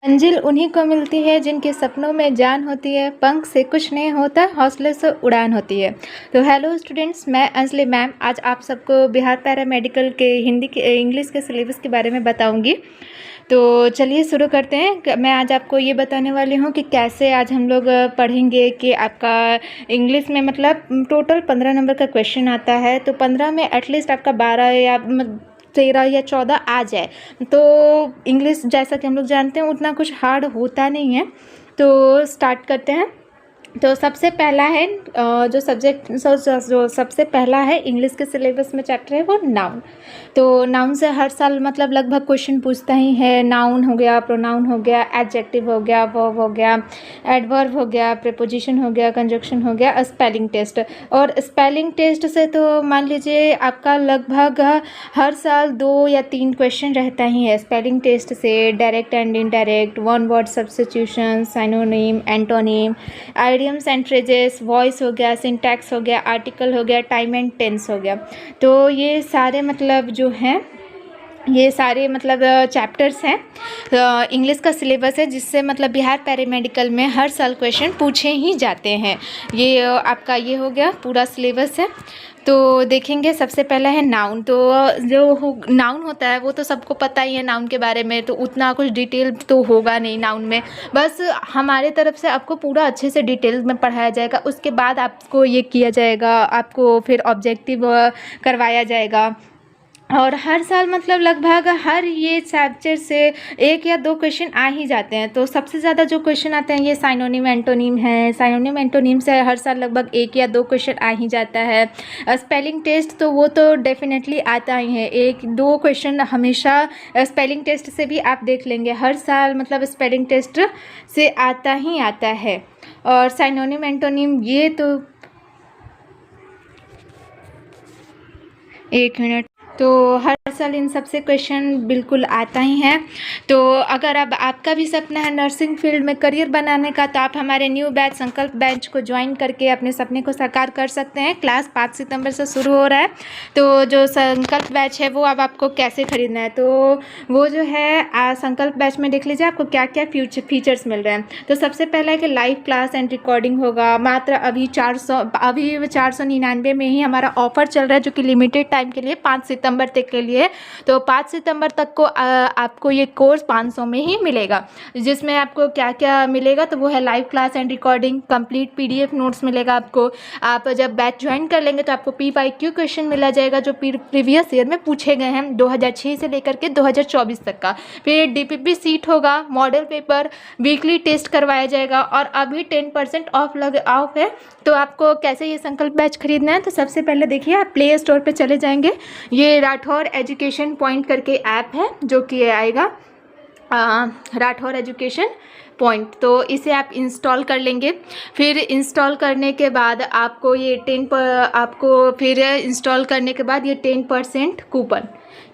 मंजिल उन्हीं को मिलती है जिनके सपनों में जान होती है, पंख से कुछ नहीं होता, हौसले से उड़ान होती है। तो हेलो स्टूडेंट्स, मैं अंजलि मैम आज आप सबको बिहार पैरामेडिकल के हिंदी के इंग्लिश के सिलेबस के बारे में बताऊंगी। तो चलिए शुरू करते हैं। मैं आज आपको ये बताने वाली हूँ कि कैसे आज हम लोग पढ़ेंगे कि आपका इंग्लिश में मतलब टोटल 15 नंबर का क्वेश्चन आता है, तो 15 में एटलीस्ट आपका 12 या 13 या 14 आ जाए। तो इंग्लिश जैसा कि हम लोग जानते हैं उतना कुछ हार्ड होता नहीं है। तो स्टार्ट करते हैं। तो सबसे पहला है जो सबसे पहला है इंग्लिश के सिलेबस में चैप्टर है वो नाउन। तो नाउन से हर साल मतलब लगभग क्वेश्चन पूछता ही है। नाउन हो गया, प्रोनाउन हो गया, एडजेक्टिव हो गया, वर्ब हो गया, एडवर्ब हो गया, प्रीपोजिशन हो गया, कंजक्शन हो गया, स्पेलिंग टेस्ट। और स्पेलिंग टेस्ट से तो मान लीजिए आपका लगभग हर साल 2 या 3 क्वेश्चन रहता ही है स्पेलिंग टेस्ट से। Direct and indirect, one word substitution, synonym, antonym, idioms and phrases, voice हो गया, सिंटैक्स हो गया, आर्टिकल हो गया, टाइम एंड टेंस हो गया। तो ये सारे मतलब जो हैं ये सारे मतलब चैप्टर्स हैं इंग्लिश का सिलेबस है, जिससे मतलब बिहार पैरामेडिकल में हर साल क्वेश्चन पूछे ही जाते हैं। ये आपका ये हो गया पूरा सिलेबस है। तो देखेंगे सबसे पहला है नाउन। तो जो नाउन होता है वो तो सबको पता ही है नाउन के बारे में, तो उतना कुछ डिटेल तो होगा नहीं नाउन में। बस हमारे तरफ से आपको पूरा अच्छे से डिटेल में पढ़ाया जाएगा। उसके बाद आपको ये किया जाएगा, आपको फिर ऑब्जेक्टिव करवाया जाएगा। और हर साल मतलब लगभग हर ये चैप्टर से 1 या 2 क्वेश्चन आ ही जाते हैं। तो सबसे ज़्यादा जो क्वेश्चन आते हैं ये साइनोनिम एंटोनिम है। साइनोनिम एंटोनिम से हर साल लगभग 1 या 2 क्वेश्चन आ ही जाता है। स्पेलिंग टेस्ट तो वो तो डेफिनेटली आता ही है, 1-2 क्वेश्चन हमेशा स्पेलिंग टेस्ट से भी आप देख लेंगे। हर साल मतलब स्पेलिंग टेस्ट से आता ही आता है। और साइनोनिम एंटोनिम ये तो 1 मिनट, तो हर साल इन सबसे क्वेश्चन बिल्कुल आता ही है। तो अगर अब आपका भी सपना है नर्सिंग फील्ड में करियर बनाने का, तो आप हमारे न्यू बैच संकल्प बैच को ज्वाइन करके अपने सपने को साकार कर सकते हैं। क्लास 5 सितंबर से शुरू हो रहा है। तो जो संकल्प बैच है वो अब आपको कैसे ख़रीदना है, तो वो जो है संकल्प बैच में देख लीजिए आपको क्या क्या फीचर्स मिल रहे हैं। तो सबसे पहला है कि लाइव क्लास एंड रिकॉर्डिंग होगा। मात्र अभी 499 में ही हमारा ऑफर चल रहा है, जो कि लिमिटेड टाइम के लिए 5 सितंबर तक के लिए। तो 5 सितंबर तक को आपको ये कोर्स 500 में ही मिलेगा। जिसमें आपको क्या क्या मिलेगा, तो वो है live class and recording, complete PDF notes मिलेगा आपको। आप जब बैच ज्वाइन कर लेंगे तो आपको PYQ क्वेश्चन मिला जाएगा जो प्रीवियस ईयर में पूछे गए हैं 2006 से लेकर के 2024 तक का। फिर DPP सीट होगा, मॉडल पेपर, वीकली टेस्ट करवाया जाएगा। और अभी 10% ऑफ है। तो आपको कैसे ये संकल्प बैच खरीदना है, तो सबसे पहले देखिए आप प्ले स्टोर पे चले जाएंगे। ये राठौर एजुकेशन पॉइंट करके ऐप है जो कि आएगा राठौर एजुकेशन पॉइंट। तो इसे आप इंस्टॉल कर लेंगे। फिर इंस्टॉल करने के बाद आपको ये 10% कूपन,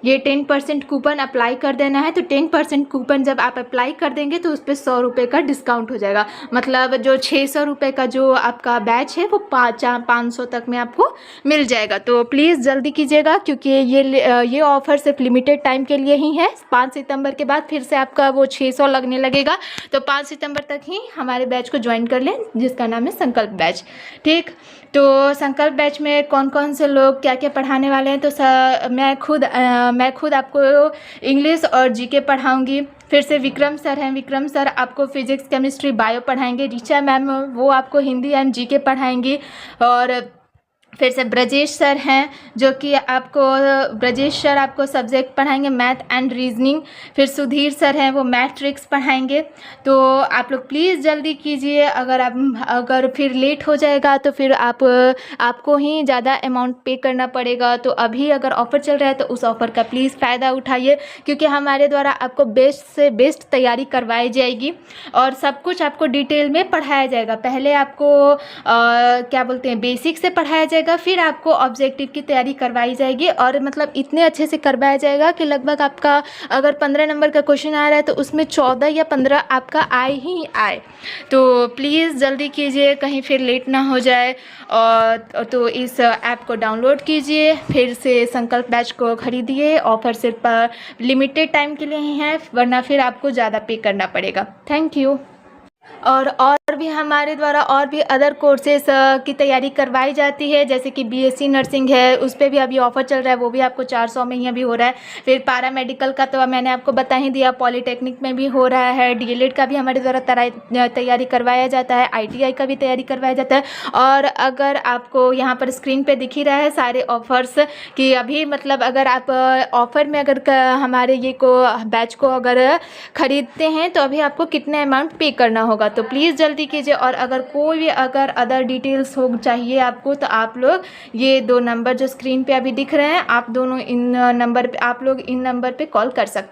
ये 10% कूपन अप्लाई कर देना है। तो 10% कूपन जब आप अप्लाई कर देंगे तो उस पर 100 रुपये का डिस्काउंट हो जाएगा। मतलब जो 600 रुपये का जो आपका बैच है वो 500 तक में आपको मिल जाएगा। तो प्लीज़ जल्दी कीजिएगा, क्योंकि ये ऑफ़र सिर्फ लिमिटेड टाइम के लिए ही है। 5 सितंबर के बाद फिर से आपका वो 600 लगने लगेगा। तो 5 सितंबर तक ही हमारे बैच को ज्वाइन कर लें, जिसका नाम है संकल्प बैच। ठीक, तो संकल्प बैच में कौन कौन से लोग क्या क्या पढ़ाने वाले हैं, तो मैं खुद आपको इंग्लिश और GK पढ़ाऊंगी। फिर से विक्रम सर हैं, विक्रम सर आपको फिजिक्स, केमिस्ट्री, बायो पढ़ाएंगे। ऋचा मैम वो आपको हिंदी एंड GK पढ़ाएंगी। और फिर से ब्रजेश सर हैं जो कि ब्रजेश सर आपको सब्जेक्ट पढ़ाएंगे मैथ एंड रीजनिंग। फिर सुधीर सर हैं वो मैथ ट्रिक्स पढ़ाएंगे। तो आप लोग प्लीज़ जल्दी कीजिए। अगर फिर लेट हो जाएगा तो फिर आपको ही ज़्यादा अमाउंट पे करना पड़ेगा। तो अभी अगर ऑफ़र चल रहा है तो उस ऑफ़र का प्लीज़ फ़ायदा उठाइए, क्योंकि हमारे द्वारा आपको बेस्ट से बेस्ट तैयारी करवाई जाएगी और सब कुछ आपको डिटेल में पढ़ाया जाएगा। पहले आपको क्या बोलते हैं बेसिक से पढ़ाया जाएगा, जाएगा, फिर आपको ऑब्जेक्टिव की तैयारी करवाई जाएगी और मतलब इतने अच्छे से करवाया जाएगा कि लगभग आपका अगर 15 नंबर का क्वेश्चन आ रहा है तो उसमें 14 या 15 आपका आए ही आए। तो प्लीज़ जल्दी कीजिए, कहीं फिर लेट ना हो जाए। और तो इस ऐप को डाउनलोड कीजिए, फिर से संकल्प बैच को खरीदिए। ऑफ़र सिर्फ लिमिटेड टाइम के लिए ही है, वरना फिर आपको ज़्यादा पे करना पड़ेगा। Thank you. और भी हमारे द्वारा और भी अदर कोर्सेस की तैयारी करवाई जाती है, जैसे कि बीएससी नर्सिंग है, उस पर भी अभी ऑफ़र चल रहा है, वो भी आपको 400 में ही अभी हो रहा है। फिर पैरा मेडिकल का तो मैंने आपको बता ही दिया, पॉलीटेक्निक में भी हो रहा है। डीएलएड का भी हमारे द्वारा तैयारी करवाया जाता है, आईटीआई का भी तैयारी करवाया जाता है। और अगर आपको यहाँ पर स्क्रीन पर दिख ही रहा है सारे ऑफ़र्स कि अभी मतलब अगर आप ऑफ़र में अगर हमारे ये को बैच को अगर ख़रीदते हैं तो अभी आपको कितना अमाउंट पे करना होगा। तो प्लीज़ जल्दी कीजिए। और अगर कोई भी अगर अदर डिटेल्स हो चाहिए आपको तो आप लोग ये 2 नंबर जो स्क्रीन पे अभी दिख रहे हैं, आप दोनों इन नंबर पे आप लोग इन नंबर पे कॉल कर सकते हैं।